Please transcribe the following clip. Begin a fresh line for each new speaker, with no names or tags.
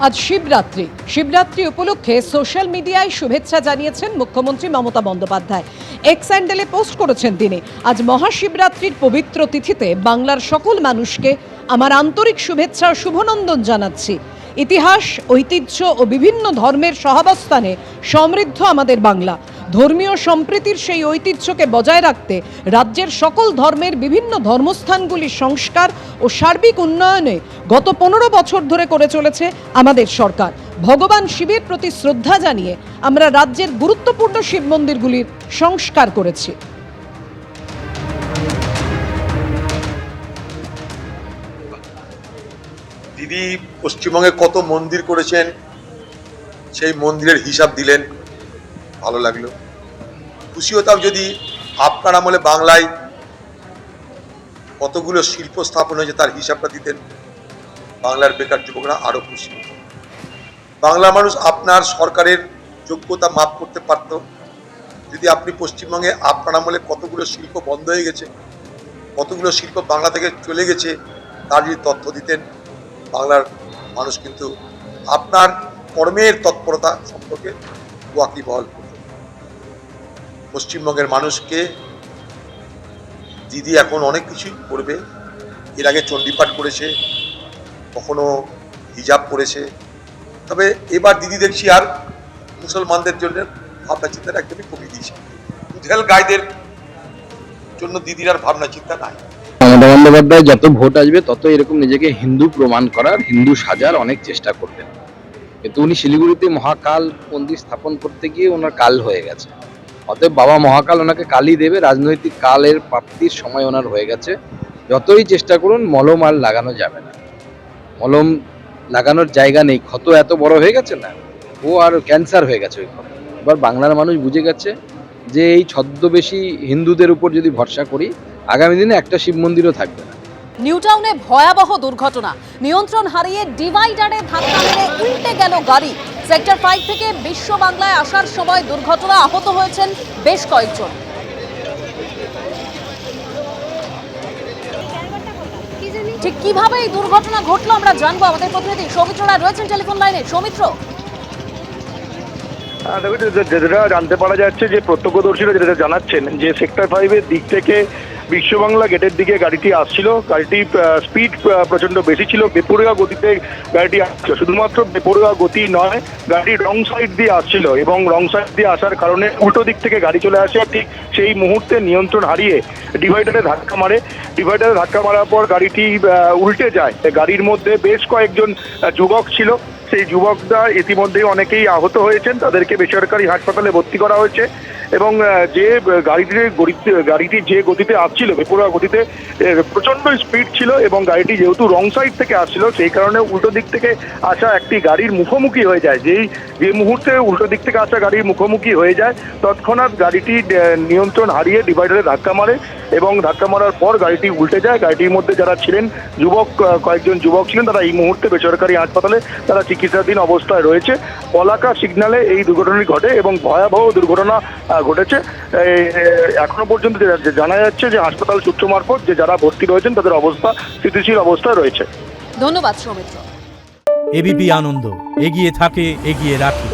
আজ শিবরাত্রি উপলক্ষে সোশ্যাল মিডিয়ায় শুভেচ্ছা জানিয়েছেন মুখ্যমন্ত্রী মমতা বন্দ্যোপাধ্যায়। এক্স হ্যান্ডেলে পোস্ট করেছেন তিনি, আজ মহাশিবরাত্রির পবিত্র তিথিতে বাংলার সকল মানুষকে আমার আন্তরিক শুভেচ্ছা ও শুভনন্দন জানাচ্ছি। ইতিহাস, ঐতিহ্য ও বিভিন্ন ধর্মের সহাবস্থানে সমৃদ্ধ আমাদের বাংলা। ধর্মীয় সম্প্রীতির সেই ঐতিহ্যকে বজায় রাখতে রাজ্যের সকল ধর্মের বিভিন্ন ধর্মস্থানগুলির সংস্কার ও সার্বিক উন্নয়নে গত 15 বছর ধরে করে চলেছে আমাদের সরকার। ভগবান শিবের প্রতি শ্রদ্ধা জানিয়ে আমরা রাজ্যের গুরুত্বপূর্ণ শিব মন্দিরগুলির সংস্কার করেছি।
দিদি পশ্চিমবঙ্গে কত মন্দির করেছেন, সেই মন্দিরের হিসাব দিলেন, ভালো লাগলো। খুশি হতাম যদি আপনার আমলে বাংলায় কতগুলো শিল্প স্থাপন হয়েছে তার হিসাবটা দিতেন, বাংলার বেকার যুবকরা আরো খুশি হতো। বাংলার মানুষ আপনার সরকারের যোগ্যতা মাপ করতে পারত যদি আপনি পশ্চিমবঙ্গে আপনার আমলে কতগুলো শিল্প বন্ধ হয়ে গেছে, কতগুলো শিল্প বাংলা থেকে চলে গেছে তার যদি তথ্য দিতেন, বাংলার মানুষ কিন্তু আপনার কর্মের তৎপরতা সম্পর্কে ওয়াকিবহাল করত। পশ্চিমবঙ্গের মানুষকে দিদি এখন অনেক কিছুই করবে। এর আগে চণ্ডীপাঠ করেছে, কখনো হিজাব করেছে, তবে এবার দিদি দেখছি আর মুসলমানদের জন্য ভাবনা চিন্তাটা একদমই কমিয়ে দিয়েছে। দুধেল গাইদের জন্য দিদির আর ভাবনা চিন্তা নাই।
মমতা বন্দ্যোপাধ্যায় যত ভোট আসবে তত এরকম নিজেকে হিন্দু প্রমাণ করার, হিন্দু সাজার অনেক চেষ্টা করবেন। কিন্তু উনি শিলিগুড়িতে মহাকাল মন্দির স্থাপন করতে গিয়ে ওনার কাল হয়ে গেছে। অতএব বাবা মহাকাল ওনাকে কালই দেবে, রাজনৈতিক কালের প্রাপ্তির সময় ওনার হয়ে গেছে। যতই চেষ্টা করুন মলম আর লাগানো যাবে না, মলম লাগানোর জায়গা নেই, ক্ষত এত বড় হয়ে গেছে না, ও আর ক্যান্সার হয়ে গেছে ওই ক্ষত। এবার বাংলার মানুষ বুঝে গেছে যে এই ছদ্মবেশী হিন্দুদের উপর যদি ভরসা করি আগামী দিনে একটা শিব মন্দিরও থাকবে না।
নিউটাউনে ভয়াবহ দুর্ঘটনা, নিয়ন্ত্রণ হারিয়ে ডিভাইডারে ধাক্কা মেরে উল্টে গেল গাড়ি। সেক্টর 5 থেকে বিশ্ব বাংলায় আসার সময় দুর্ঘটনা, আহত হয়েছেন বেশ কয়েকজন। ঠিক কিভাবে এই দুর্ঘটনা ঘটলো আমরা জানবো, আমাদের প্রতিনিধি সৌমিত্র রায় রয়েছেন টেলিফোন লাইনে। সৌমিত্র,
যেটা জানতে পারা যাচ্ছে যে প্রত্যক্ষদর্শীরা যেটা জানাচ্ছেন যে সেক্টর 5-এর দিক থেকে বিশ্ববাংলা গেটের দিকে গাড়িটি আসছিল। গাড়িটি স্পিড প্রচন্ড বেশি ছিল, বেপরোয়া গতিতে গাড়িটি আসছিল। শুধুমাত্র বেপরোয়া গতি নয়, গাড়ি রং সাইড দিয়ে আসছিল এবং রং সাইড দিয়ে আসার কারণে উল্টো দিক থেকে গাড়ি চলে আসে। ঠিক সেই মুহূর্তে নিয়ন্ত্রণ হারিয়ে ডিভাইডারে ধাক্কা মারে। ডিভাইডারে ধাক্কা মারার পর গাড়িটি উল্টে যায়। গাড়ির মধ্যে বেশ কয়েকজন যুবক ছিল, সেই যুবকরা ইতিমধ্যেই অনেকেই আহত হয়েছেন, তাদেরকে বেসরকারি হাসপাতালে ভর্তি করা হয়েছে। এবং যে গাড়িটি যে গতিতে আসছিল, বেপরোয়া গতিতে, প্রচন্ড স্পিড ছিল এবং গাড়িটি যেহেতু রং সাইড থেকে আসছিল সেই কারণে উল্টো দিক থেকে আসা একটি গাড়ির মুখোমুখি হয়ে যায়। যে মুহূর্তে উল্টো দিক থেকে আসা গাড়ির মুখোমুখি হয়ে যায় তৎক্ষণাৎ গাড়িটি নিয়ন্ত্রণ হারিয়ে ডিভাইডারে ধাক্কা মারে এবং ধাক্কা মারার পর গাড়িটি উল্টে যায়। গাড়িটির মধ্যে যারা ছিলেন কয়েকজন যুবক ছিলেন, তারা এই মুহূর্তে বেসরকারি হাসপাতালে তারা চিকিৎসাধীন অবস্থায় রয়েছে। পলাকা সিগন্যালে এই দুর্ঘটনাটি ঘটে এবং ভয়াবহ দুর্ঘটনা ঘটেছে। এখনো পর্যন্ত জানা যাচ্ছে যে হাসপাতাল সূত্র মারফত যে যারা ভর্তি রয়েছেন তাদের অবস্থা স্থিতিশীল অবস্থায় রয়েছে।
ধন্যবাদ সৌমিত্র।
এবিপি আনন্দ, এগিয়ে থাকে, এগিয়ে রাখে।